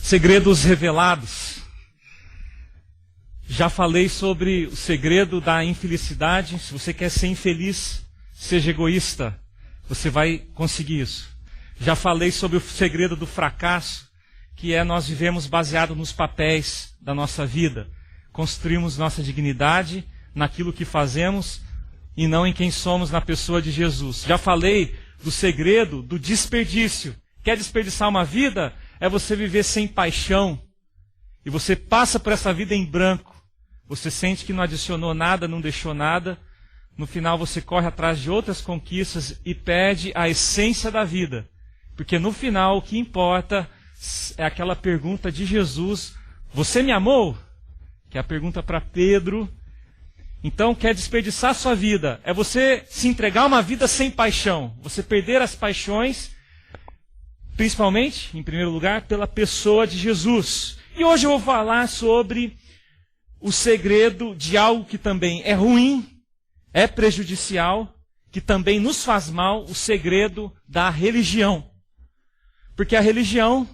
Segredos revelados. Já falei sobre o segredo da infelicidade. Se você quer ser infeliz, seja egoísta. Você vai conseguir isso. Já falei sobre o segredo do fracasso, que é nós vivemos baseado nos papéis da nossa vida. Construímos nossa dignidade naquilo que fazemos e não em quem somos na pessoa de Jesus. Já falei do segredo do desperdício. Quer desperdiçar uma vida? É você viver sem paixão. E você passa por essa vida em branco. Você sente que não adicionou nada, não deixou nada. No final você corre atrás de outras conquistas e perde a essência da vida. Porque no final o que importa é aquela pergunta de Jesus: você me amou? Que é a pergunta para Pedro. Então, quer desperdiçar sua vida? É você se entregar uma vida sem paixão. Você perder as paixões, principalmente, em primeiro lugar, pela pessoa de Jesus. E hoje eu vou falar sobre o segredo de algo que também é ruim, é prejudicial, que também nos faz mal, o segredo da religião. Porque a religião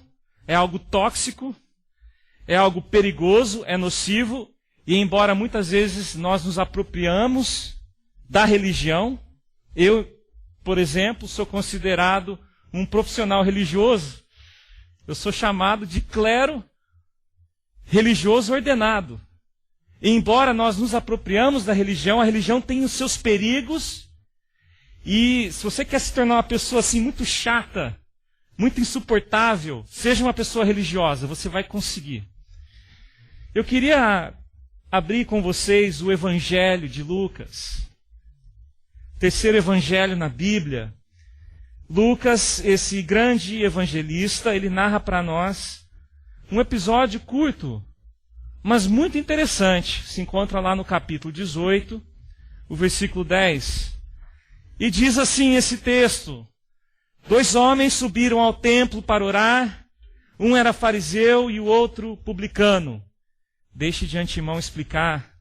é algo tóxico, é algo perigoso, é nocivo, e embora muitas vezes nós nos apropriamos da religião, eu, por exemplo, sou considerado um profissional religioso. Eu sou chamado de clero religioso ordenado. E embora nós nos apropriamos da religião, a religião tem os seus perigos. E se você quer se tornar uma pessoa assim muito chata, muito insuportável, seja uma pessoa religiosa, você vai conseguir. Eu queria abrir com vocês o Evangelho de Lucas. Terceiro evangelho na Bíblia. Lucas, esse grande evangelista, ele narra para nós um episódio curto, mas muito interessante. Se encontra lá no capítulo 18, o versículo 10. E diz assim esse texto: 2 homens subiram ao templo para orar, um era fariseu e o outro publicano. Deixe de antemão explicar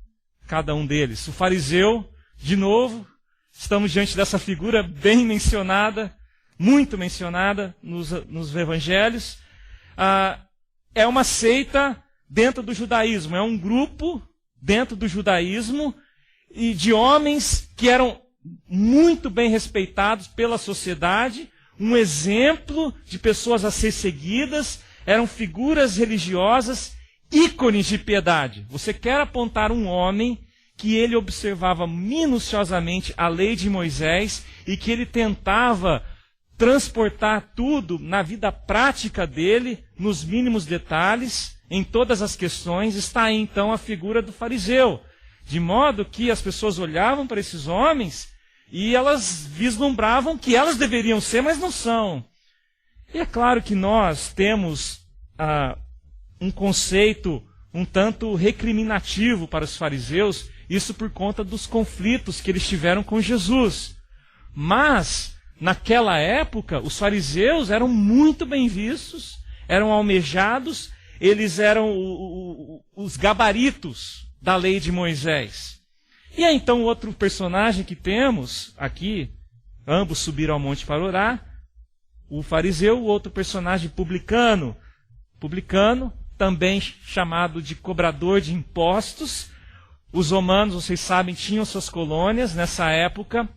cada um deles. O fariseu, de novo, estamos diante dessa figura bem mencionada, muito mencionada nos evangelhos. É uma seita dentro do judaísmo, é um grupo dentro do judaísmo e de homens que eram muito bem respeitados pela sociedade, um exemplo de pessoas a ser seguidas, eram figuras religiosas, ícones de piedade. Você quer apontar um homem que ele observava minuciosamente a lei de Moisés e que ele tentava transportar tudo na vida prática dele, nos mínimos detalhes, em todas as questões. Está aí então a figura do fariseu. De modo que as pessoas olhavam para esses homens e elas vislumbravam que elas deveriam ser, mas não são. E é claro que nós temos um conceito um tanto recriminativo para os fariseus, isso por conta dos conflitos que eles tiveram com Jesus. Mas, naquela época, os fariseus eram muito bem vistos, eram almejados, eles eram os gabaritos da lei de Moisés. E aí, então, outro personagem que temos aqui, ambos subiram ao monte para orar, o fariseu, o outro personagem publicano. Publicano, também chamado de cobrador de impostos. Os romanos, vocês sabem, tinham suas colônias nessa época.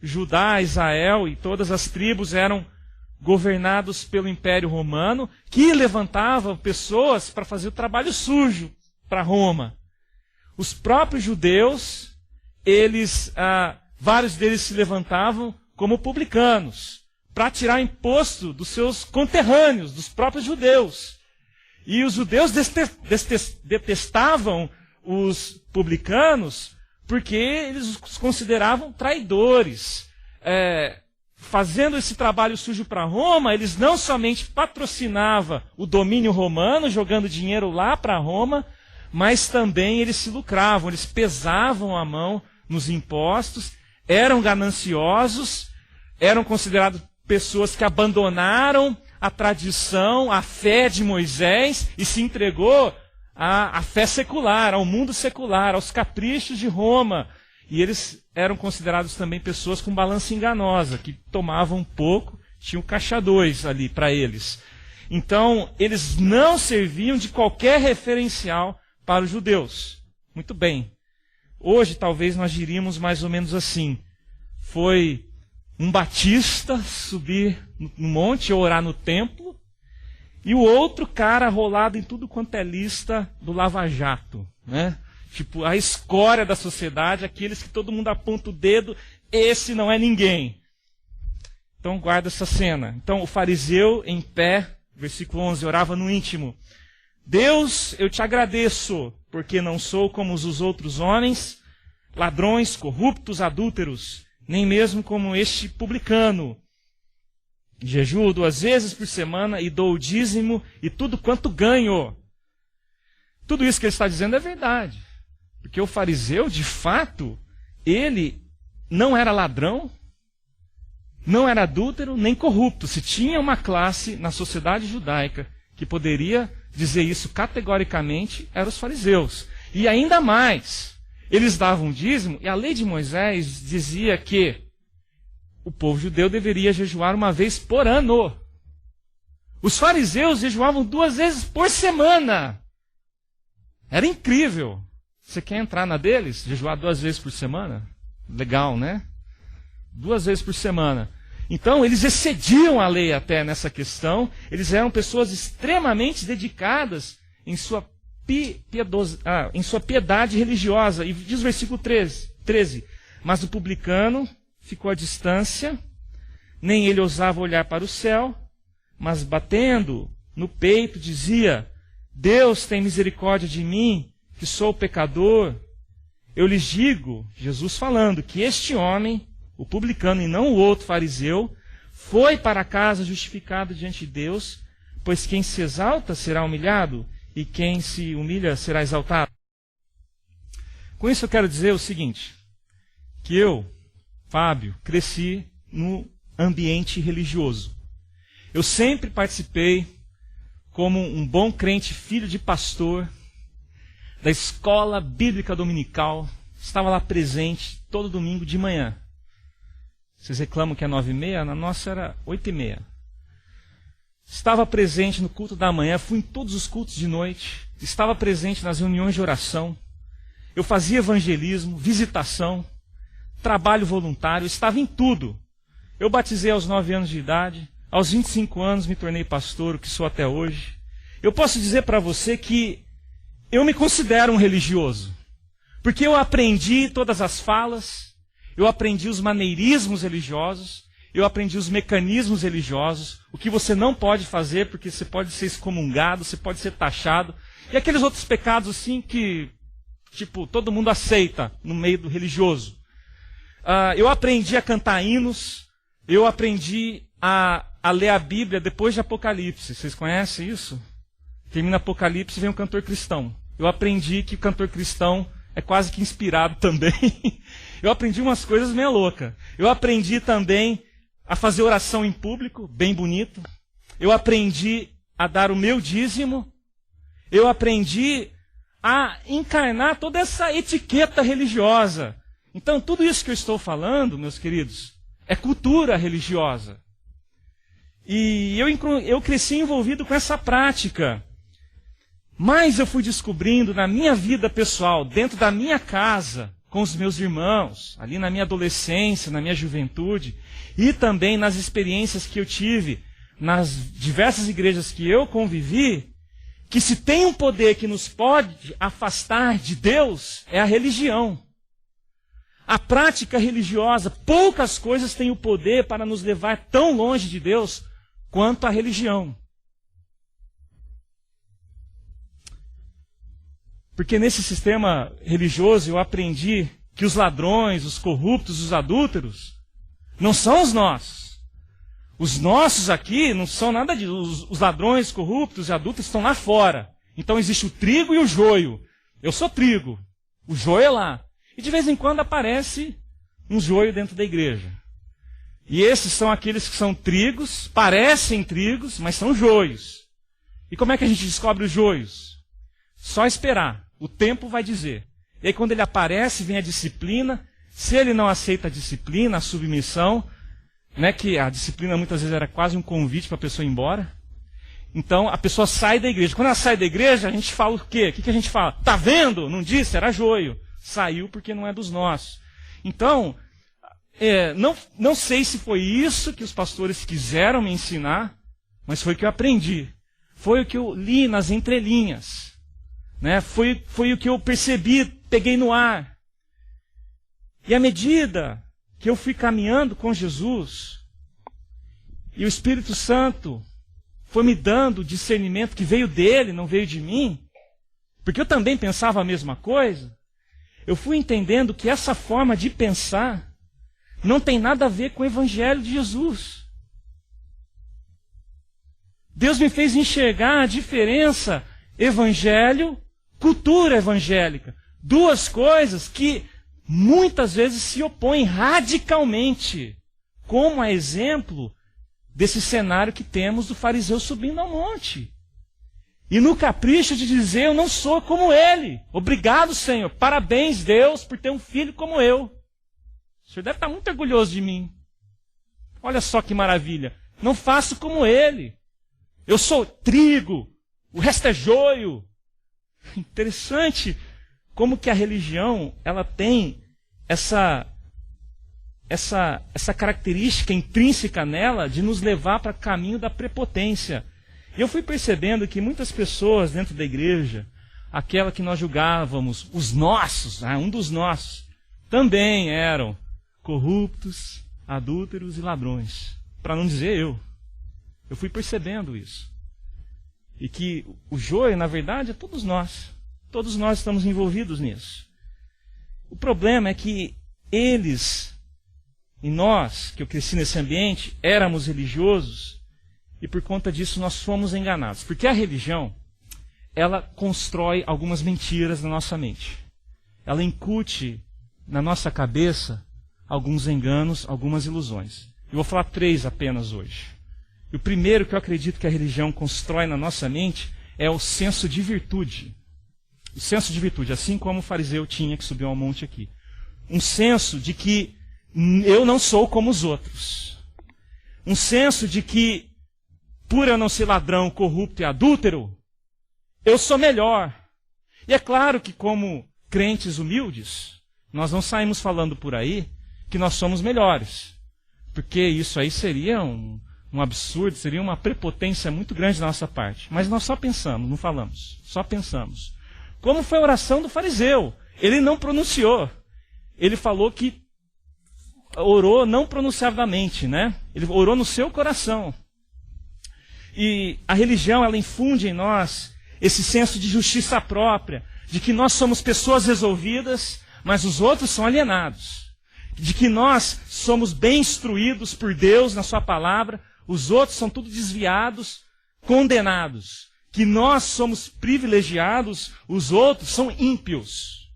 Judá, Israel e todas as tribos eram governados pelo Império Romano, que levantava pessoas para fazer o trabalho sujo para Roma. Os próprios judeus, vários deles se levantavam como publicanos, para tirar imposto dos seus conterrâneos, dos próprios judeus. E os judeus detestavam os publicanos porque eles os consideravam traidores. Fazendo esse trabalho sujo para Roma, eles não somente patrocinavam o domínio romano, jogando dinheiro lá para Roma, mas também eles se lucravam, eles pesavam a mão nos impostos, eram gananciosos, eram considerados pessoas que abandonaram a tradição, a fé de Moisés e se entregou à fé secular, ao mundo secular, aos caprichos de Roma. E eles eram considerados também pessoas com balança enganosa, que tomavam pouco, tinham caixa 2 ali para eles. Então, eles não serviam de qualquer referencial para os judeus. Muito bem. Hoje, talvez, nós diríamos mais ou menos assim. Foi um batista subir no monte, orar no templo, e o outro cara rolado em tudo quanto é lista do Lava Jato, né? Tipo, a escória da sociedade, aqueles que todo mundo aponta o dedo, esse não é ninguém. Então guarda essa cena. Então o fariseu em pé, versículo 11, orava no íntimo. Deus, eu te agradeço, porque não sou como os outros homens, ladrões, corruptos, adúlteros, nem mesmo como este publicano. Jejuo 2 vezes por semana e dou o dízimo e tudo quanto ganho. Tudo isso que ele está dizendo é verdade. Porque o fariseu, de fato, ele não era ladrão, não era adúltero, nem corrupto. Se tinha uma classe na sociedade judaica que poderia dizer isso categoricamente, eram os fariseus. E ainda mais, eles davam dízimo, e a lei de Moisés dizia que o povo judeu deveria jejuar uma vez por ano. Os fariseus jejuavam 2 vezes por semana. Era incrível. Você quer entrar na deles? Jejuar 2 vezes por semana? Legal, né? 2 vezes por semana. Então, eles excediam a lei até nessa questão. Eles eram pessoas extremamente dedicadas em sua piedade religiosa. E diz o versículo 13. Mas o publicano ficou à distância, nem ele ousava olhar para o céu, mas batendo no peito dizia: Deus tem misericórdia de mim, que sou pecador. Eu lhes digo, Jesus falando, que este homem, o publicano e não o outro fariseu, foi para casa justificado diante de Deus, pois quem se exalta será humilhado, e quem se humilha será exaltado. Com isso eu quero dizer o seguinte, que eu, Fábio, cresci no ambiente religioso. Eu sempre participei, como um bom crente, filho de pastor, da escola bíblica dominical, estava lá presente todo domingo de manhã. Vocês reclamam que é 9h30? Na nossa era 8h30. Estava presente no culto da manhã, fui em todos os cultos de noite, estava presente nas reuniões de oração, eu fazia evangelismo, visitação, trabalho voluntário, estava em tudo. Eu batizei aos 9 anos de idade, aos 25 anos me tornei pastor, o que sou até hoje. Eu posso dizer para você que eu me considero um religioso, porque eu aprendi todas as falas, eu aprendi os maneirismos religiosos, eu aprendi os mecanismos religiosos, o que você não pode fazer, porque você pode ser excomungado, você pode ser taxado, e aqueles outros pecados assim que, tipo, todo mundo aceita no meio do religioso. Eu aprendi a cantar hinos, eu aprendi a ler a Bíblia depois de Apocalipse. Vocês conhecem isso? Termina Apocalipse e vem um cantor cristão. Eu aprendi que o cantor cristão é quase que inspirado também. Eu aprendi umas coisas meio loucas. Eu aprendi também a fazer oração em público, bem bonito. Eu aprendi a dar o meu dízimo. Eu aprendi a encarnar toda essa etiqueta religiosa. Então, tudo isso que eu estou falando, meus queridos, é cultura religiosa. E eu cresci envolvido com essa prática. Mas eu fui descobrindo na minha vida pessoal, dentro da minha casa, com os meus irmãos, ali na minha adolescência, na minha juventude, e também nas experiências que eu tive nas diversas igrejas que eu convivi, que se tem um poder que nos pode afastar de Deus, é a religião. A prática religiosa, poucas coisas têm o poder para nos levar tão longe de Deus quanto a religião. Porque nesse sistema religioso eu aprendi que os ladrões, os corruptos, os adúlteros, não são os nossos. Os nossos aqui não são nada disso. Os ladrões, corruptos e adúlteros estão lá fora. Então existe o trigo e o joio. Eu sou trigo, o joio é lá. E de vez em quando aparece um joio dentro da igreja. E esses são aqueles que são trigos, parecem trigos, mas são joios. E como é que a gente descobre os joios? Só esperar. O tempo vai dizer. E aí quando ele aparece, vem a disciplina. Se ele não aceita a disciplina, a submissão, né, que a disciplina muitas vezes era quase um convite para a pessoa ir embora. Então a pessoa sai da igreja. Quando ela sai da igreja, a gente fala o quê? O que a gente fala? Tá vendo? Não disse? Era joio. Saiu porque não é dos nossos. Então, não sei se foi isso que os pastores quiseram me ensinar, mas foi o que eu aprendi. Foi o que eu li nas entrelinhas. Né? Foi o que eu percebi, peguei no ar. E à medida que eu fui caminhando com Jesus, e o Espírito Santo foi me dando discernimento que veio dele, não veio de mim, porque eu também pensava a mesma coisa, eu fui entendendo que essa forma de pensar não tem nada a ver com o Evangelho de Jesus. Deus me fez enxergar a diferença evangelho, cultura evangélica. Duas coisas que muitas vezes se opõem radicalmente, como a exemplo desse cenário que temos do fariseu subindo ao monte. E no capricho de dizer, eu não sou como ele. Obrigado, Senhor. Parabéns, Deus, por ter um filho como eu. O Senhor deve estar muito orgulhoso de mim. Olha só que maravilha. Não faço como ele. Eu sou trigo, o resto é joio. Interessante como que a religião, ela tem essa característica intrínseca nela de nos levar para o caminho da prepotência. E eu fui percebendo que muitas pessoas dentro da igreja, aquela que nós julgávamos, os nossos, um dos nossos, também eram corruptos, adúlteros e ladrões. Para não dizer eu. Eu fui percebendo isso. E que o joio, na verdade, é todos nós. Todos nós estamos envolvidos nisso. O problema é que eles, e nós, que eu cresci nesse ambiente, éramos religiosos, e por conta disso nós fomos enganados. Porque a religião, ela constrói algumas mentiras na nossa mente. Ela incute na nossa cabeça alguns enganos, algumas ilusões. Eu vou falar 3 apenas hoje. E o primeiro que eu acredito que a religião constrói na nossa mente é o senso de virtude. O senso de virtude, assim como o fariseu tinha que subir ao monte aqui. Um senso de que eu não sou como os outros. Um senso de que, por eu não ser ladrão, corrupto e adúltero, eu sou melhor. E é claro que como crentes humildes, nós não saímos falando por aí que nós somos melhores. Porque isso aí seria um absurdo, seria uma prepotência muito grande da nossa parte. Mas nós só pensamos, não falamos. Só pensamos. Como foi a oração do fariseu? Ele não pronunciou. Ele falou que orou não pronunciadamente, né? Ele orou no seu coração. E a religião, ela infunde em nós esse senso de justiça própria, de que nós somos pessoas resolvidas, mas os outros são alienados. De que nós somos bem instruídos por Deus na sua palavra, os outros são tudo desviados, condenados. Que nós somos privilegiados, os outros são ímpios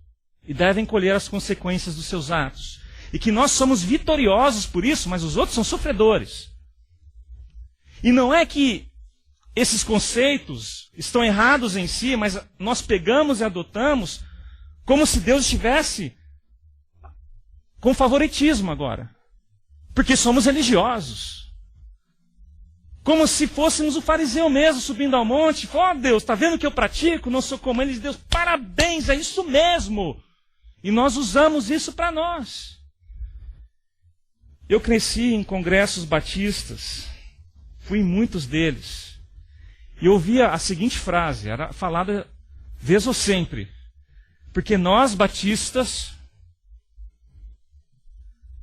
e devem colher as consequências dos seus atos. E que nós somos vitoriosos por isso, mas os outros são sofredores. E não é que esses conceitos estão errados em si, mas nós pegamos e adotamos como se Deus estivesse com favoritismo agora. Porque somos religiosos. Como se fôssemos o fariseu mesmo, subindo ao monte. Ó Deus, está vendo o que eu pratico? Não sou como eles. Deus, parabéns, é isso mesmo. E nós usamos isso para nós. Eu cresci em congressos batistas. Fui em muitos deles. E ouvia a seguinte frase, era falada vez ou sempre. Porque nós, batistas,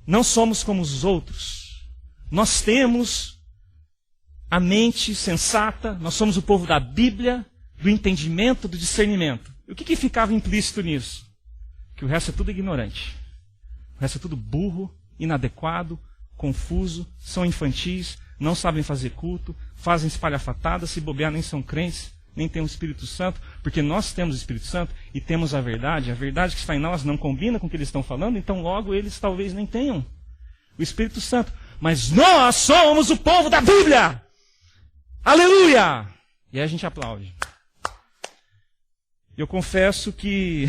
não somos como os outros. Nós temos a mente sensata, nós somos o povo da Bíblia, do entendimento, do discernimento. E o que ficava implícito nisso? Que o resto é tudo ignorante. O resto é tudo burro, inadequado, confuso, são infantis, não sabem fazer culto, fazem espalhafatadas, se bobear nem são crentes, nem têm o Espírito Santo, porque nós temos o Espírito Santo e temos a verdade que está em nós não combina com o que eles estão falando, então logo eles talvez nem tenham o Espírito Santo. Mas nós somos o povo da Bíblia! Aleluia! E aí a gente aplaude. Eu confesso que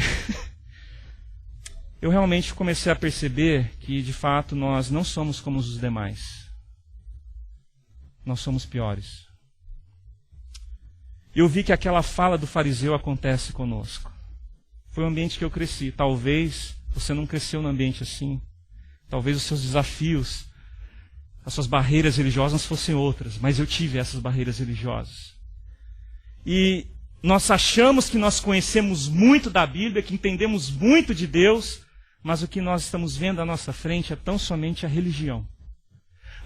eu realmente comecei a perceber que, de fato, nós não somos como os demais. Nós somos piores. eu vi que aquela fala do fariseu acontece conosco. Foi o ambiente que eu cresci. Talvez você não cresceu num ambiente assim. Talvez os seus desafios, as suas barreiras religiosas fossem outras, mas eu tive essas barreiras religiosas. E nós achamos que nós conhecemos muito da Bíblia, que entendemos muito de Deus, mas o que nós estamos vendo à nossa frente é tão somente a religião.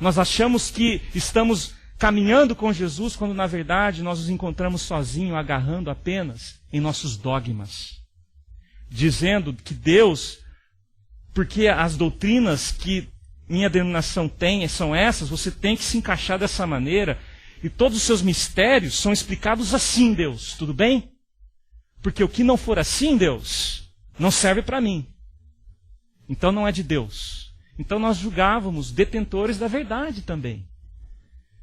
Nós achamos que estamos caminhando com Jesus, quando na verdade nós nos encontramos sozinhos, agarrando apenas em nossos dogmas. Dizendo que Deus, porque as doutrinas que minha denominação tem são essas, você tem que se encaixar dessa maneira, e todos os seus mistérios são explicados assim, Deus, tudo bem? Porque o que não for assim, Deus, não serve para mim. Então não é de Deus. Então nós julgávamos detentores da verdade também.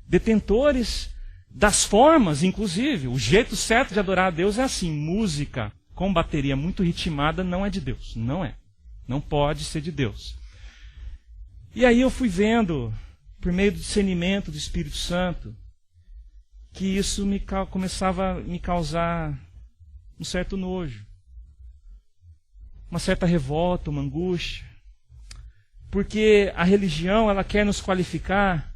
Detentores das formas, inclusive. O jeito certo de adorar a Deus é assim. Música com bateria muito ritmada não é de Deus. Não é. Não pode ser de Deus. E aí eu fui vendo, por meio do discernimento do Espírito Santo, que isso começava a me causar um certo nojo. Uma certa revolta, uma angústia. Porque a religião, ela quer nos qualificar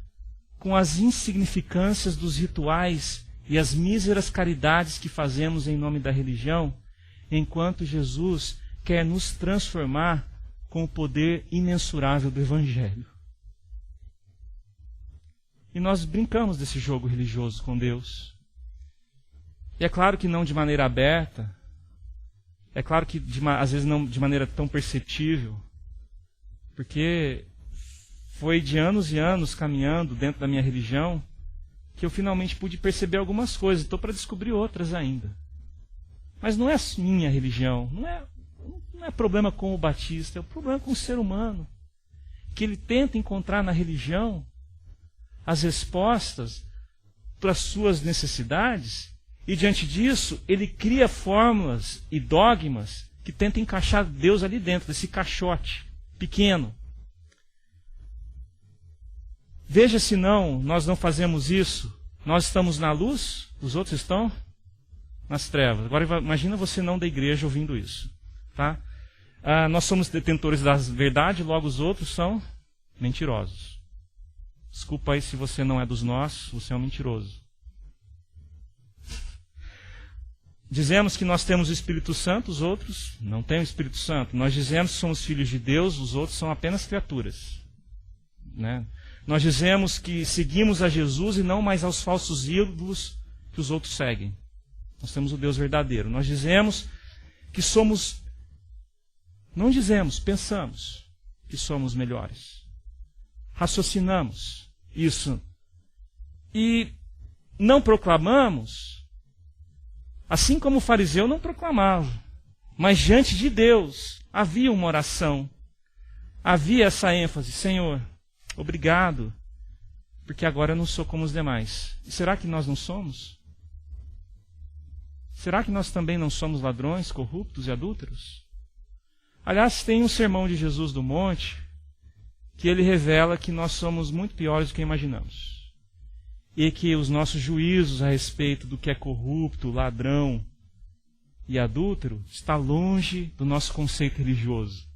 com as insignificâncias dos rituais e as míseras caridades que fazemos em nome da religião, enquanto Jesus quer nos transformar com o poder imensurável do Evangelho. E nós brincamos desse jogo religioso com Deus. E é claro que não de maneira aberta, é claro que às vezes não de maneira tão perceptível, porque foi de anos e anos caminhando dentro da minha religião que eu finalmente pude perceber algumas coisas. Estou para descobrir outras ainda. Mas não é minha religião. Não é problema com o batista. É o problema com o ser humano. Que ele tenta encontrar na religião as respostas para as suas necessidades. E diante disso, ele cria fórmulas e dogmas que tentam encaixar Deus ali dentro, desse caixote pequeno. Veja se nós não fazemos isso. Nós estamos na luz, os outros estão nas trevas. Agora imagina você não da igreja ouvindo isso. Tá? Nós somos detentores da verdade, logo os outros são mentirosos. Desculpa aí se você não é dos nossos, você é um mentiroso. Dizemos que nós temos o Espírito Santo, os outros não têm o Espírito Santo. Nós dizemos que somos filhos de Deus, os outros são apenas criaturas. Né? Nós dizemos que seguimos a Jesus e não mais aos falsos ídolos que os outros seguem. Nós temos o Deus verdadeiro. Nós dizemos que somos... Não dizemos, pensamos que somos melhores. Raciocinamos isso. E não proclamamos, assim como o fariseu não proclamava. Mas diante de Deus havia uma oração. Havia essa ênfase. Senhor, obrigado, porque agora eu não sou como os demais. E será que nós não somos? Será que nós também não somos ladrões, corruptos e adúlteros? Aliás, tem um sermão de Jesus do Monte que ele revela que nós somos muito piores do que imaginamos. E que os nossos juízos a respeito do que é corrupto, ladrão e adúltero está longe do nosso conceito religioso.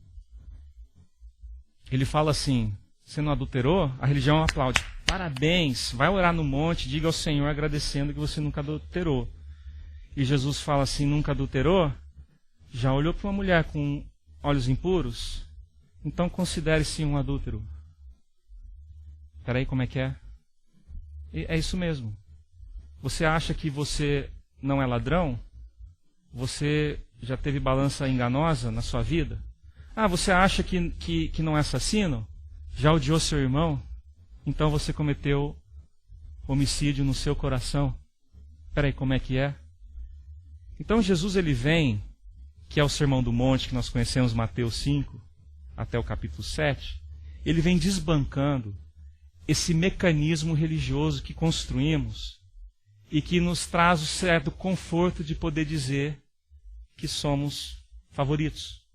Ele fala assim: você não adulterou? A religião aplaude. Parabéns, vai orar no monte, diga ao Senhor agradecendo que você nunca adulterou. E Jesus fala assim: nunca adulterou? Já olhou para uma mulher com olhos impuros? Então considere-se um adúltero. Espera aí, como é que é? É isso mesmo. Você acha que você não é ladrão? Você já teve balança enganosa na sua vida? Você acha que não é assassino? Já odiou seu irmão? Então você cometeu homicídio no seu coração. Espera aí, como é que é? Então Jesus ele vem, que é o Sermão do Monte, que nós conhecemos, Mateus 5, até o capítulo 7, ele vem desbancando esse mecanismo religioso que construímos e que nos traz o certo conforto de poder dizer que somos favoritos.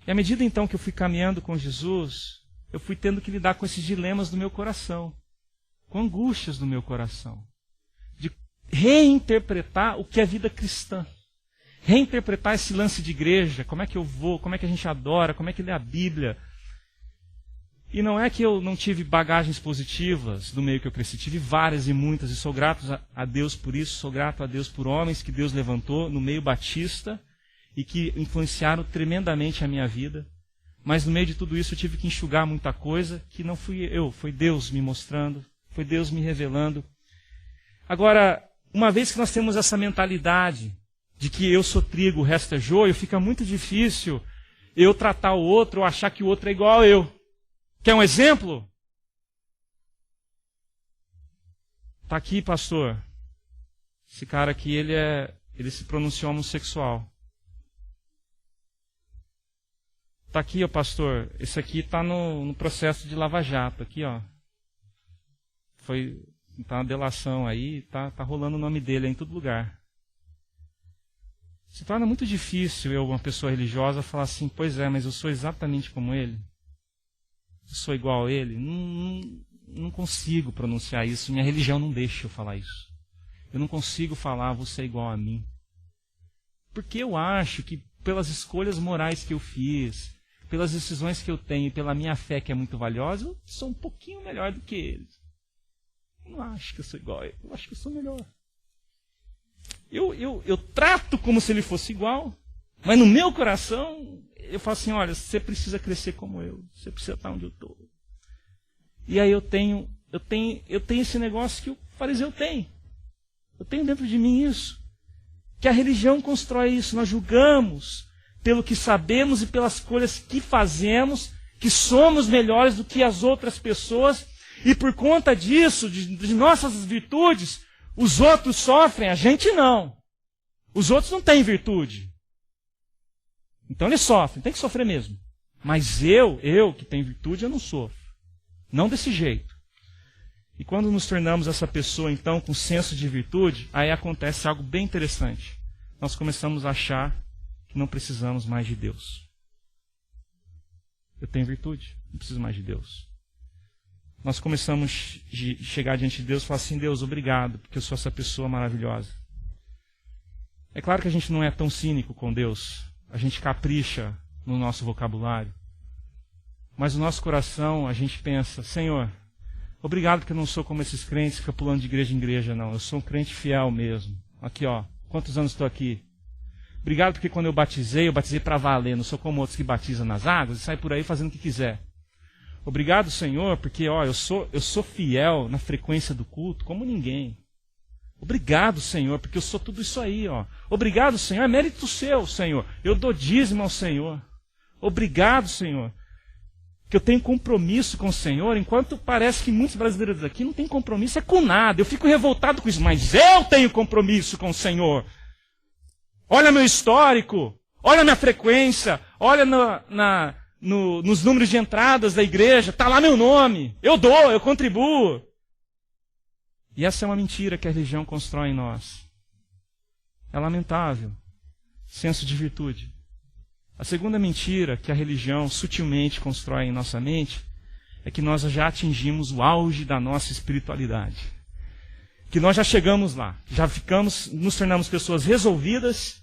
E à medida então que eu fui caminhando com Jesus, eu fui tendo que lidar com esses dilemas do meu coração, com angústias do meu coração, de reinterpretar o que é vida cristã. Reinterpretar esse lance de igreja, como é que eu vou, como é que a gente adora, como é que lê a Bíblia. E não é que eu não tive bagagens positivas do meio que eu cresci, tive várias e muitas, e sou grato a Deus por isso, sou grato a Deus por homens que Deus levantou no meio batista e que influenciaram tremendamente a minha vida. Mas no meio de tudo isso eu tive que enxugar muita coisa, que não fui eu, foi Deus me mostrando, foi Deus me revelando. Agora, uma vez que nós temos essa mentalidade de que eu sou trigo, o resto é joio, fica muito difícil eu tratar o outro ou achar que o outro é igual a eu. Quer um exemplo? Tá aqui, pastor. Esse cara aqui, ele se pronunciou homossexual. Tá aqui, ó, pastor. Esse aqui tá no processo de lava-jato. Aqui, ó. Tá uma delação aí, tá rolando o nome dele aí em todo lugar. Se torna muito difícil eu, uma pessoa religiosa, falar assim, pois é, mas eu sou exatamente como ele. Eu sou igual a ele. Não consigo pronunciar isso. Minha religião não deixa eu falar isso. Eu não consigo falar, você é igual a mim. Porque eu acho que pelas escolhas morais que eu fiz, pelas decisões que eu tenho, pela minha fé que é muito valiosa, eu sou um pouquinho melhor do que eles. Eu não acho que eu sou igual a ele. Eu acho que eu sou melhor. Eu trato como se ele fosse igual, mas no meu coração eu falo assim, olha, você precisa crescer como eu, você precisa estar onde eu estou. E aí eu tenho esse negócio que o fariseu tem. Eu tenho dentro de mim isso. Que a religião constrói isso. Nós julgamos pelo que sabemos e pelas escolhas que fazemos, que somos melhores do que as outras pessoas, e por conta disso, de nossas virtudes, os outros sofrem, a gente não. Os outros não têm virtude. Então eles sofrem, tem que sofrer mesmo. Mas eu que tenho virtude, eu não sofro. Não desse jeito. E quando nos tornamos essa pessoa, então, com senso de virtude, aí acontece algo bem interessante. Nós começamos a achar que não precisamos mais de Deus. Eu tenho virtude, não preciso mais de Deus. Nós começamos a chegar diante de Deus e falar assim, Deus, obrigado, porque eu sou essa pessoa maravilhosa. É claro que a gente não é tão cínico com Deus. A gente capricha no nosso vocabulário. Mas no nosso coração a gente pensa, Senhor, obrigado porque eu não sou como esses crentes que ficam pulando de igreja em igreja, não. Eu sou um crente fiel mesmo. Aqui, ó, quantos anos estou aqui? Obrigado porque quando eu batizei para valer. Não sou como outros que batizam nas águas e sai por aí fazendo o que quiser. Obrigado, Senhor, porque ó, eu sou fiel na frequência do culto como ninguém. Obrigado, Senhor, porque eu sou tudo isso aí. Ó. Obrigado, Senhor, é mérito seu, Senhor. Eu dou dízimo ao Senhor. Obrigado, Senhor, que eu tenho compromisso com o Senhor, enquanto parece que muitos brasileiros aqui não têm compromisso é com nada. Eu fico revoltado com isso, mas eu tenho compromisso com o Senhor. Olha meu histórico, olha minha frequência, olha nos números de entradas da igreja, está lá meu nome. Eu dou, eu contribuo. E essa é uma mentira que a religião constrói em nós. É lamentável. Senso de virtude. A segunda mentira que a religião sutilmente constrói em nossa mente é que nós já atingimos o auge da nossa espiritualidade. Que nós já chegamos lá, já nos tornamos pessoas resolvidas,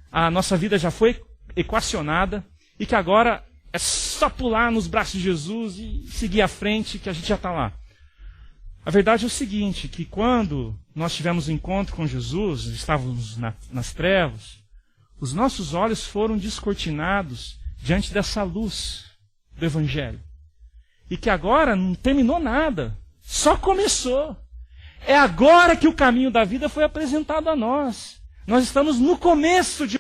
a nossa vida já foi equacionada e que agora é só pular nos braços de Jesus e seguir à frente que a gente já está lá. A verdade é o seguinte, que quando nós tivemos um encontro com Jesus, estávamos nas trevas, os nossos olhos foram descortinados diante dessa luz do Evangelho. E que agora não terminou nada, só começou. É agora que o caminho da vida foi apresentado a nós. Nós estamos no começo de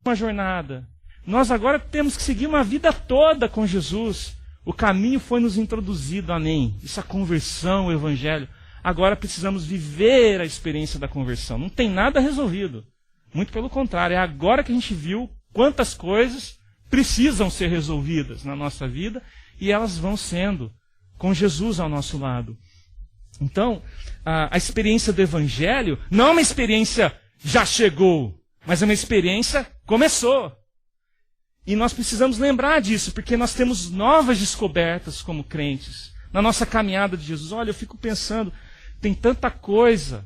uma jornada. Nós agora temos que seguir uma vida toda com Jesus. O caminho foi nos introduzido, amém. Isso é a conversão, o Evangelho. Agora precisamos viver a experiência da conversão. Não tem nada resolvido. Muito pelo contrário, é agora que a gente viu quantas coisas precisam ser resolvidas na nossa vida e elas vão sendo com Jesus ao nosso lado. Então, a experiência do Evangelho não é uma experiência já chegou, mas é uma experiência começou. E nós precisamos lembrar disso, porque nós temos novas descobertas como crentes na nossa caminhada de Jesus. Olha, eu fico pensando, tem tanta coisa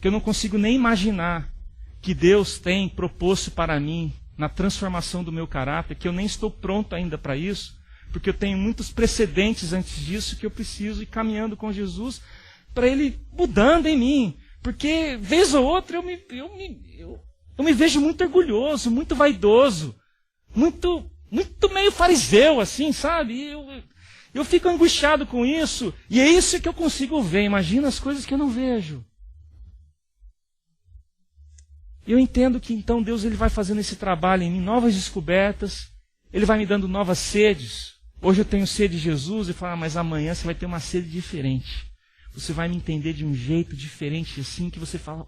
que eu não consigo nem imaginar que Deus tem proposto para mim na transformação do meu caráter, que eu nem estou pronto ainda para isso, porque eu tenho muitos precedentes antes disso que eu preciso ir caminhando com Jesus para Ele mudando em mim. Porque, vez ou outra, eu me vejo muito orgulhoso, muito vaidoso, muito meio fariseu, assim, sabe? Eu fico angustiado com isso, e é isso que eu consigo ver. Imagina as coisas que eu não vejo. Eu entendo que então Deus ele vai fazendo esse trabalho em mim, novas descobertas, Ele vai me dando novas sedes. Hoje eu tenho sede de Jesus e falo, mas amanhã você vai ter uma sede diferente. Você vai me entender de um jeito diferente, assim, que você fala,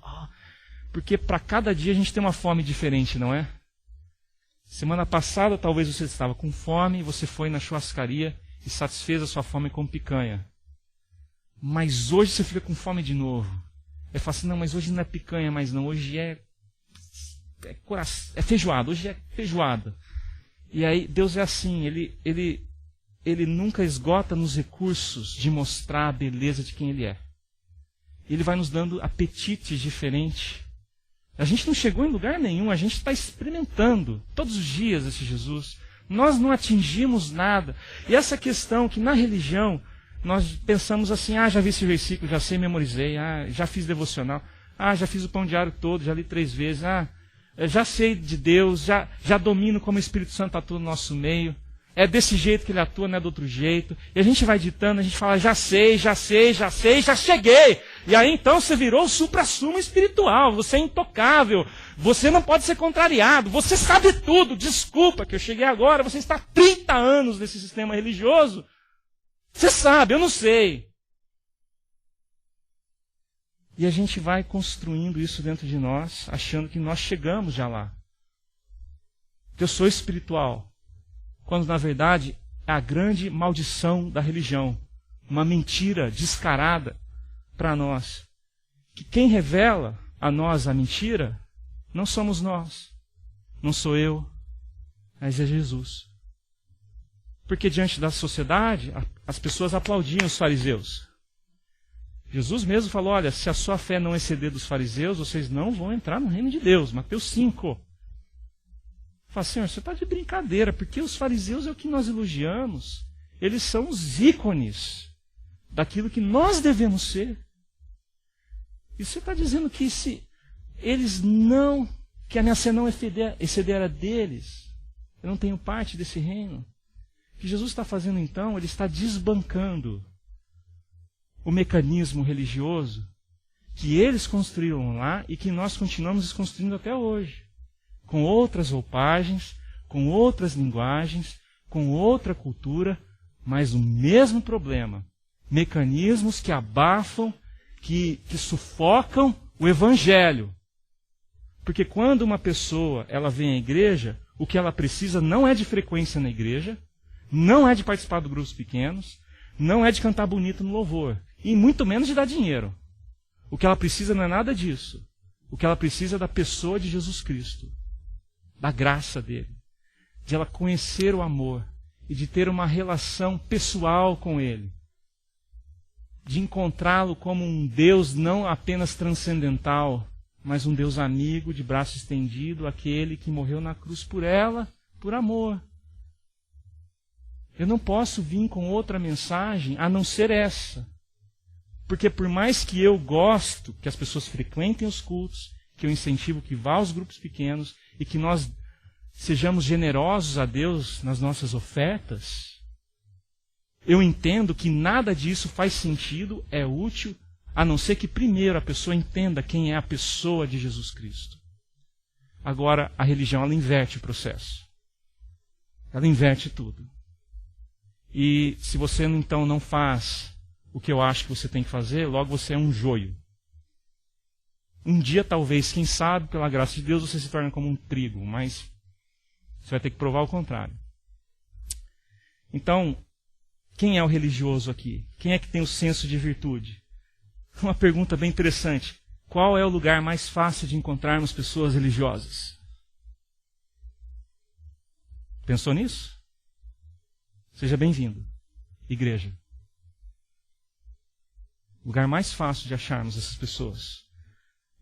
porque para cada dia a gente tem uma fome diferente, não é? Semana passada talvez você estava com fome, você foi na churrascaria e satisfez a sua fome com picanha. Mas hoje você fica com fome de novo. Aí fala assim, não, mas hoje não é picanha mais não, hoje é feijoada, hoje é feijoada. E aí Deus é assim, Ele nunca esgota nos recursos de mostrar a beleza de quem Ele é. Ele vai nos dando apetites diferentes. A gente não chegou em lugar nenhum, a gente está experimentando todos os dias esse Jesus. Nós não atingimos nada. E essa questão que na religião nós pensamos assim, já vi esse versículo, já sei, memorizei, já fiz devocional, já fiz o pão diário todo, já li 3 vezes, já sei de Deus, já domino como o Espírito Santo atua no nosso meio. É desse jeito que Ele atua, não é do outro jeito. E a gente vai ditando, a gente fala, já sei, já cheguei. E aí então você virou o supra-sumo espiritual, você é intocável, você não pode ser contrariado, você sabe tudo, desculpa que eu cheguei agora, você está há 30 anos nesse sistema religioso. Você sabe, eu não sei. E a gente vai construindo isso dentro de nós, achando que nós chegamos já lá. Que eu sou espiritual. Quando na verdade é a grande maldição da religião. Uma mentira descarada para nós. Que quem revela a nós a mentira não somos nós. Não sou eu, mas é Jesus. Porque diante da sociedade, as pessoas aplaudiam os fariseus. Jesus mesmo falou, olha, se a sua fé não exceder dos fariseus, vocês não vão entrar no reino de Deus. Mateus 5. Fala, Senhor, você está de brincadeira, porque os fariseus é o que nós elogiamos. Eles são os ícones daquilo que nós devemos ser. E você está dizendo que se eles não, que a minha fé não exceder a deles, eu não tenho parte desse reino. O que Jesus está fazendo então, Ele está desbancando o mecanismo religioso que eles construíram lá e que nós continuamos construindo até hoje. Com outras roupagens, com outras linguagens, com outra cultura, mas o mesmo problema. Mecanismos que abafam, que sufocam o Evangelho. Porque quando uma pessoa ela vem à igreja, o que ela precisa não é de frequência na igreja, não é de participar de grupos pequenos, não é de cantar bonito no louvor, e muito menos de dar dinheiro. O que ela precisa não é nada disso. O que ela precisa é da pessoa de Jesus Cristo, da graça dele, de ela conhecer o amor e de ter uma relação pessoal com ele, de encontrá-lo como um Deus não apenas transcendental, mas um Deus amigo, de braço estendido, aquele que morreu na cruz por ela, por amor. Eu não posso vir com outra mensagem a não ser essa. Porque por mais que eu gosto que as pessoas frequentem os cultos, que eu incentivo que vá aos grupos pequenos e que nós sejamos generosos a Deus nas nossas ofertas, eu entendo que nada disso faz sentido, é útil, a não ser que primeiro a pessoa entenda quem é a pessoa de Jesus Cristo. Agora, a religião, ela inverte o processo. Ela inverte tudo. E se você então não faz o que eu acho que você tem que fazer, logo você é um joio. Um dia, talvez, quem sabe, pela graça de Deus, você se torna como um trigo, mas você vai ter que provar o contrário. Então, quem é o religioso aqui? Quem é que tem o senso de virtude? Uma pergunta bem interessante. Qual é o lugar mais fácil de encontrarmos pessoas religiosas? Pensou nisso? Seja bem-vindo, igreja. O lugar mais fácil de acharmos essas pessoas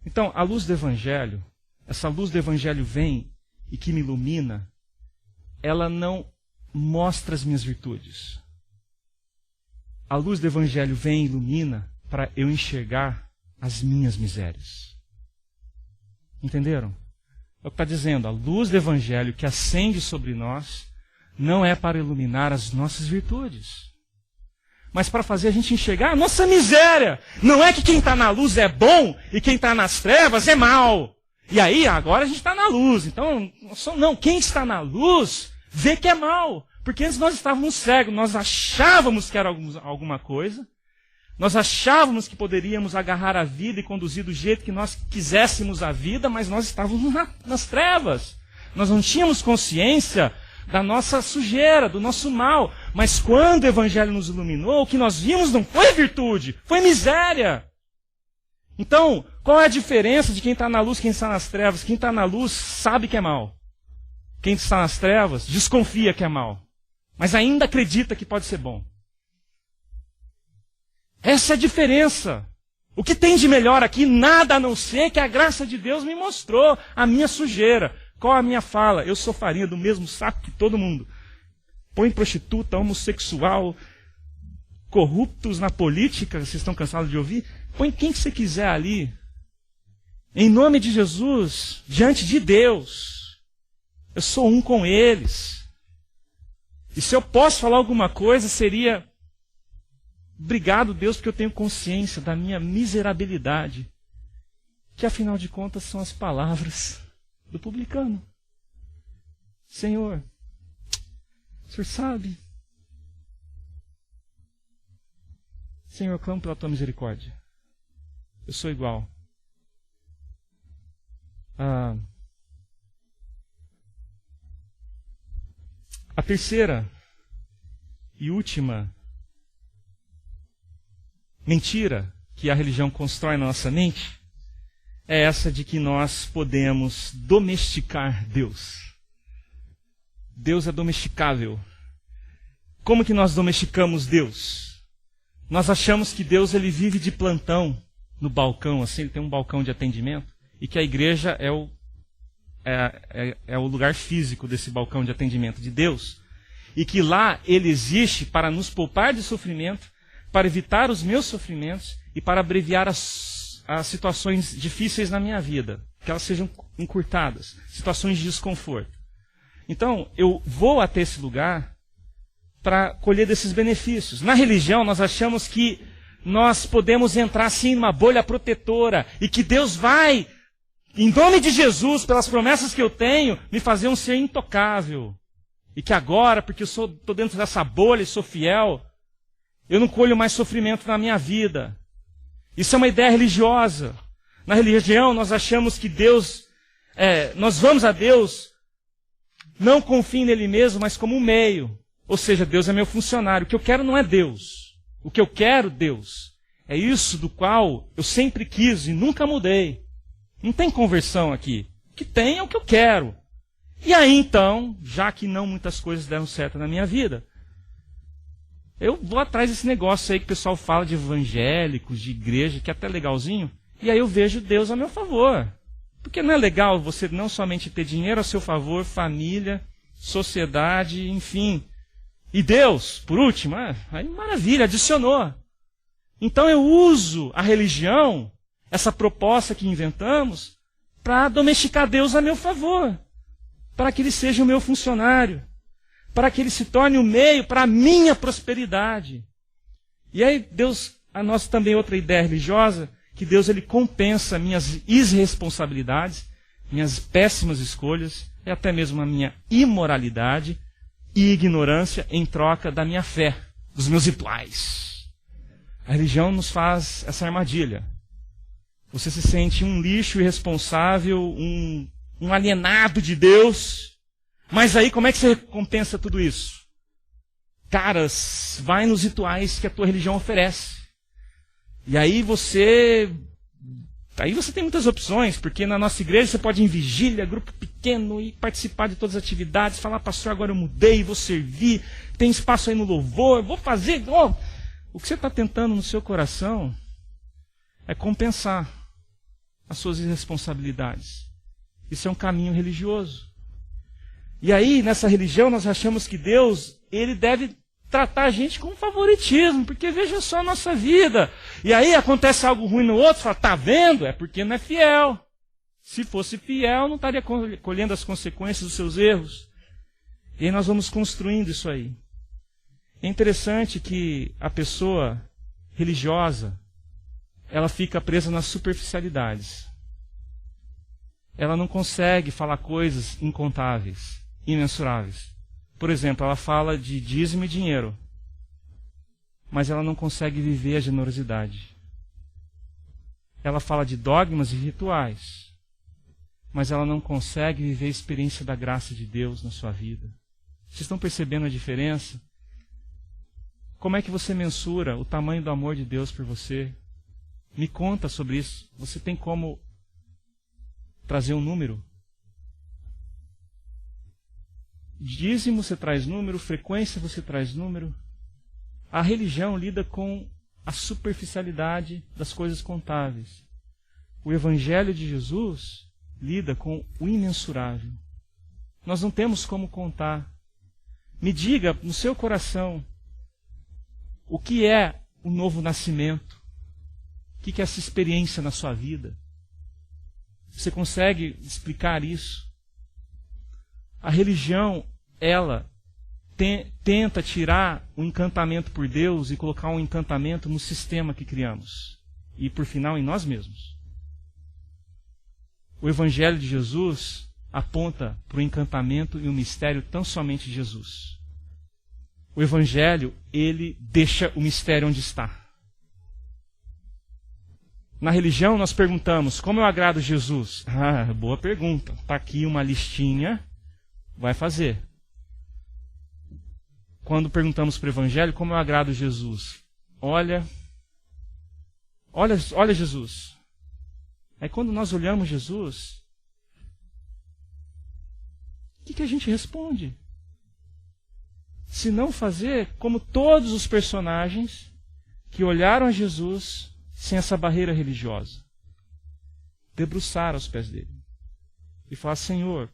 Então, a luz do Evangelho, essa luz do Evangelho vem e que me ilumina, ela não mostra as minhas virtudes. A luz do Evangelho vem e ilumina para eu enxergar as minhas misérias. Entenderam? É o que está dizendo. A luz do Evangelho que acende sobre nós não é para iluminar as nossas virtudes, mas para fazer a gente enxergar a nossa miséria. Não é que quem está na luz é bom e quem está nas trevas é mal. E aí, agora a gente está na luz. Então, não, quem está na luz vê que é mal. Porque antes nós estávamos cegos, nós achávamos que era alguma coisa, nós achávamos que poderíamos agarrar a vida e conduzir do jeito que nós quiséssemos a vida, mas nós estávamos nas trevas. Nós não tínhamos consciência da nossa sujeira, do nosso mal. Mas quando o Evangelho nos iluminou, o que nós vimos não foi virtude, foi miséria. Então, qual é a diferença de quem está na luz e quem está nas trevas? Quem está na luz sabe que é mal. Quem está nas trevas desconfia que é mal, mas ainda acredita que pode ser bom. Essa é a diferença. O que tem de melhor aqui? Nada a não ser que a graça de Deus me mostrou a minha sujeira. Qual a minha fala? Eu sou farinha do mesmo saco que todo mundo. Põe prostituta, homossexual, corruptos na política, vocês estão cansados de ouvir? Põe quem que você quiser ali. Em nome de Jesus, diante de Deus. Eu sou um com eles. E se eu posso falar alguma coisa, seria: obrigado, Deus, porque eu tenho consciência da minha miserabilidade. Que afinal de contas são as palavras do publicano. Senhor, o Senhor sabe. Senhor, eu clamo pela tua misericórdia. Eu sou igual. A terceira e última mentira que a religião constrói na nossa mente é essa de que nós podemos domesticar Deus. Deus é domesticável. Como que nós domesticamos Deus? Nós achamos que Deus ele vive de plantão no balcão, assim, ele tem um balcão de atendimento, e que a igreja é o lugar físico desse balcão de atendimento de Deus, e que lá ele existe para nos poupar de sofrimento, para evitar os meus sofrimentos e para abreviar as situações difíceis na minha vida, que elas sejam encurtadas, situações de desconforto. Então, eu vou até esse lugar para colher desses benefícios. Na religião, nós achamos que nós podemos entrar assim numa bolha protetora e que Deus vai, em nome de Jesus, pelas promessas que eu tenho, me fazer um ser intocável. E que agora, porque eu estou dentro dessa bolha e sou fiel, eu não colho mais sofrimento na minha vida. Isso é uma ideia religiosa. Na religião, nós achamos que Deus, nós vamos a Deus não com um fim nele mesmo, mas como um meio. Ou seja, Deus é meu funcionário. O que eu quero não é Deus. O que eu quero, Deus, é isso do qual eu sempre quis e nunca mudei. Não tem conversão aqui. O que tem é o que eu quero. E aí então, já que não muitas coisas deram certo na minha vida, eu vou atrás desse negócio aí que o pessoal fala de evangélicos, de igreja, que é até legalzinho, e aí eu vejo Deus a meu favor. Porque não é legal você não somente ter dinheiro a seu favor, família, sociedade, enfim. E Deus, por último, aí maravilha, adicionou. Então eu uso a religião, essa proposta que inventamos, para domesticar Deus a meu favor. Para que ele seja o meu funcionário. Para que ele se torne o meio para a minha prosperidade. E aí Deus, a nossa também outra ideia religiosa, que Deus ele compensa minhas irresponsabilidades, minhas péssimas escolhas, e até mesmo a minha imoralidade e ignorância em troca da minha fé, dos meus rituais. A religião nos faz essa armadilha. Você se sente um lixo irresponsável, um alienado de Deus. Mas aí como é que você recompensa tudo isso? Caras, vai nos rituais que a tua religião oferece. E aí você tem muitas opções, porque na nossa igreja você pode ir em vigília, grupo pequeno, e participar de todas as atividades, falar, pastor, agora eu mudei, vou servir, tem espaço aí no louvor, vou fazer. O que você está tentando no seu coração é compensar as suas irresponsabilidades. Isso é um caminho religioso. E aí, nessa religião, nós achamos que Deus, ele deve tratar a gente com favoritismo, porque veja só a nossa vida. E aí acontece algo ruim no outro, fala, tá vendo? É porque não é fiel. Se fosse fiel, não estaria colhendo as consequências dos seus erros. E aí nós vamos construindo isso aí. É interessante que a pessoa religiosa, ela fica presa nas superficialidades. Ela não consegue falar coisas incontáveis, imensuráveis. Por exemplo, ela fala de dízimo e dinheiro, mas ela não consegue viver a generosidade. Ela fala de dogmas e rituais, mas ela não consegue viver a experiência da graça de Deus na sua vida. Vocês estão percebendo a diferença? Como é que você mensura o tamanho do amor de Deus por você? Me conta sobre isso. Você tem como trazer um número? Dízimo você traz número, frequência você traz número. A religião lida com a superficialidade das coisas contáveis. O Evangelho de Jesus lida com o imensurável. Nós não temos como contar. Me diga no seu coração o que é o novo nascimento. O que é essa experiência na sua vida? Você consegue explicar isso? A religião, ela tenta tirar o encantamento por Deus e colocar um encantamento no sistema que criamos. E, por final, em nós mesmos. O Evangelho de Jesus aponta para o encantamento e o mistério tão somente de Jesus. O Evangelho, ele deixa o mistério onde está. Na religião, nós perguntamos, como eu agrado Jesus? Ah, boa pergunta. Está aqui uma listinha, vai fazer. Quando perguntamos para o Evangelho, como eu agrado Jesus? Olha Jesus. Aí quando nós olhamos Jesus, o que a gente responde? Se não fazer como todos os personagens que olharam a Jesus sem essa barreira religiosa. Debruçar aos pés dele. E falar, Senhor,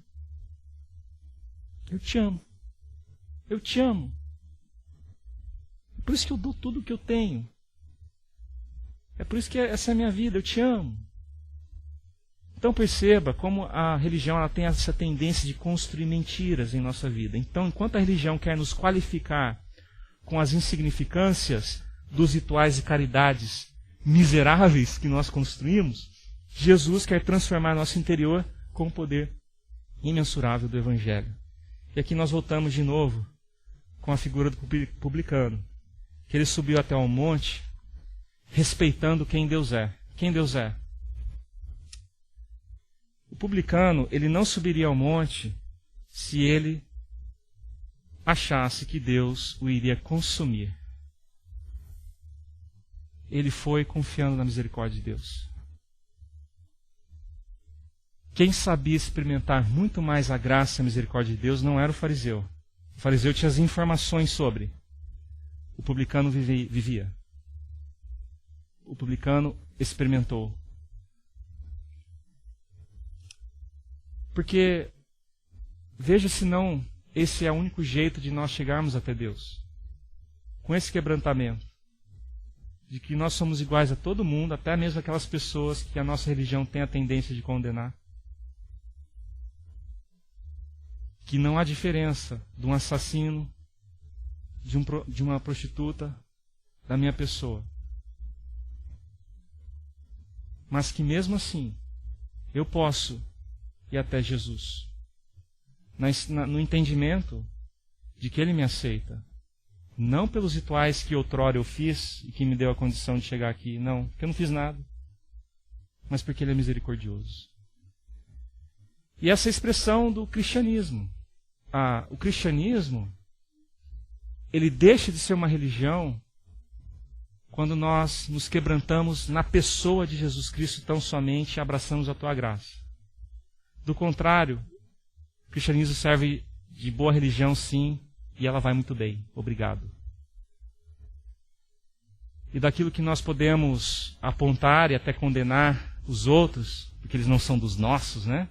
eu te amo. Eu te amo. É por isso que eu dou tudo o que eu tenho. É por isso que essa é a minha vida, eu te amo. Então perceba como a religião ela tem essa tendência de construir mentiras em nossa vida. Então, enquanto a religião quer nos qualificar com as insignificâncias dos rituais e caridades miseráveis que nós construímos, Jesus quer transformar nosso interior com o poder imensurável do Evangelho. E aqui nós voltamos de novo com a figura do publicano, que ele subiu até ao monte respeitando quem Deus é. Quem Deus é? O publicano, ele não subiria ao monte se ele achasse que Deus o iria consumir. Ele foi confiando na misericórdia de Deus. Quem sabia experimentar muito mais a graça e a misericórdia de Deus não era o fariseu. O fariseu tinha as informações sobre. O publicano vivia. O publicano experimentou. Porque, veja se não, esse é o único jeito de nós chegarmos até Deus. Com esse quebrantamento. De que nós somos iguais a todo mundo, até mesmo aquelas pessoas que a nossa religião tem a tendência de condenar. Que não há diferença de um assassino, de uma prostituta, da minha pessoa. Mas que mesmo assim, eu posso ir até Jesus. No entendimento de que Ele me aceita. Não pelos rituais que outrora eu fiz e que me deu a condição de chegar aqui. Não, porque eu não fiz nada. Mas porque Ele é misericordioso. E essa expressão do cristianismo. O cristianismo, ele deixa de ser uma religião quando nós nos quebrantamos na pessoa de Jesus Cristo tão somente e abraçamos a tua graça. Do contrário, o cristianismo serve de boa religião, sim, e ela vai muito bem. Obrigado. E daquilo que nós podemos apontar e até condenar os outros, porque eles não são dos nossos, né?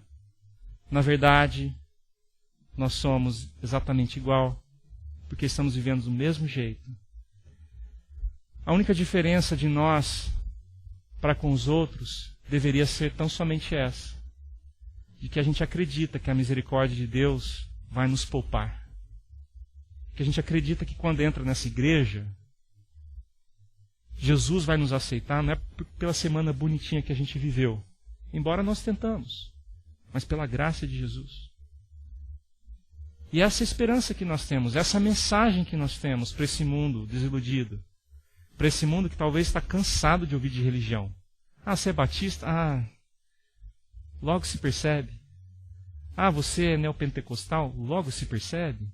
Na verdade, nós somos exatamente igual, porque estamos vivendo do mesmo jeito. A única diferença de nós para com os outros deveria ser tão somente essa, de que a gente acredita que a misericórdia de Deus vai nos poupar. Que a gente acredita que quando entra nessa igreja, Jesus vai nos aceitar, não é pela semana bonitinha que a gente viveu, embora nós tentamos, mas pela graça de Jesus. E essa esperança que nós temos, essa mensagem que nós temos para esse mundo desiludido, para esse mundo que talvez está cansado de ouvir de religião. Ah, você é batista? Ah, logo se percebe. Ah, você é neopentecostal? Logo se percebe.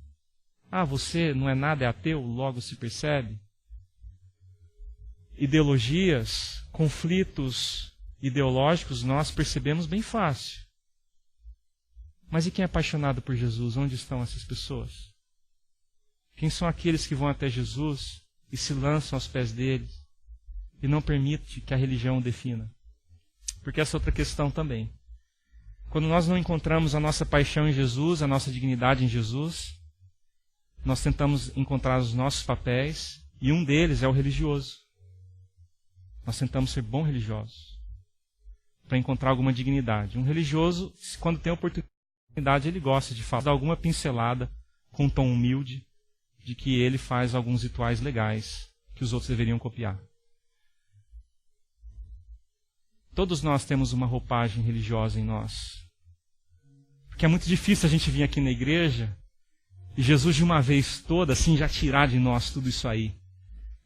Ah, você não é nada, é ateu? Logo se percebe. Ideologias, conflitos ideológicos nós percebemos bem fácil. Mas e quem é apaixonado por Jesus? Onde estão essas pessoas? Quem são aqueles que vão até Jesus e se lançam aos pés dele e não permite que a religião o defina? Porque essa é outra questão também. Quando nós não encontramos a nossa paixão em Jesus, a nossa dignidade em Jesus, nós tentamos encontrar os nossos papéis e um deles é o religioso. Nós tentamos ser bons religiosos para encontrar alguma dignidade. Um religioso, quando tem oportunidade, ele gosta de falar, dar alguma pincelada com um tom humilde de que ele faz alguns rituais legais que os outros deveriam copiar. Todos nós temos uma roupagem religiosa em nós. Porque é muito difícil a gente vir aqui na igreja e Jesus de uma vez toda, assim, já tirar de nós tudo isso aí.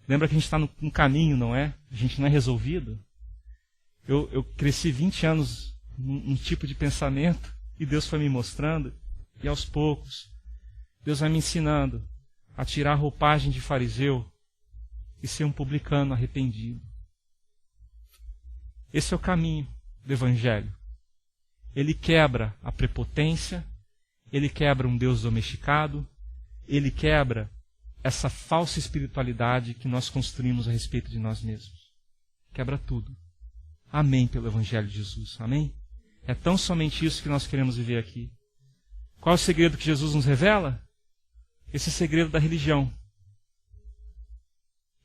Lembra que a gente está no caminho, não é? A gente não é resolvido. Eu cresci 20 anos num tipo de pensamento e Deus foi me mostrando. E aos poucos, Deus vai me ensinando a tirar a roupagem de fariseu e ser um publicano arrependido. Esse é o caminho do Evangelho. Ele quebra a prepotência, ele quebra um Deus domesticado, ele quebra essa falsa espiritualidade que nós construímos a respeito de nós mesmos. Quebra tudo. Amém pelo Evangelho de Jesus. Amém? É tão somente isso que nós queremos viver aqui. Qual é o segredo que Jesus nos revela? Esse segredo da religião,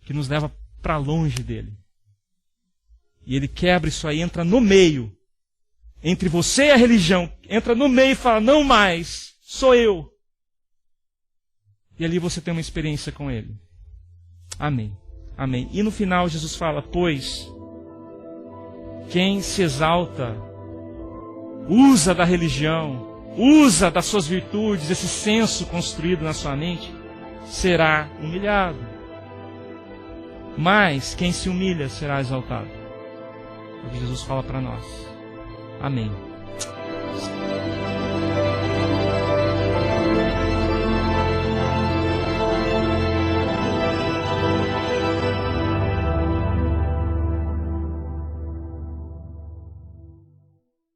que nos leva para longe dele. E ele quebra isso aí, entra no meio, entre você e a religião, entra no meio e fala, não mais, sou eu. E ali você tem uma experiência com ele. Amém. Amém. E no final Jesus fala, pois quem se exalta, usa da religião, usa das suas virtudes, esse senso construído na sua mente, será humilhado. Mas quem se humilha será exaltado. É o que Jesus fala para nós. Amém.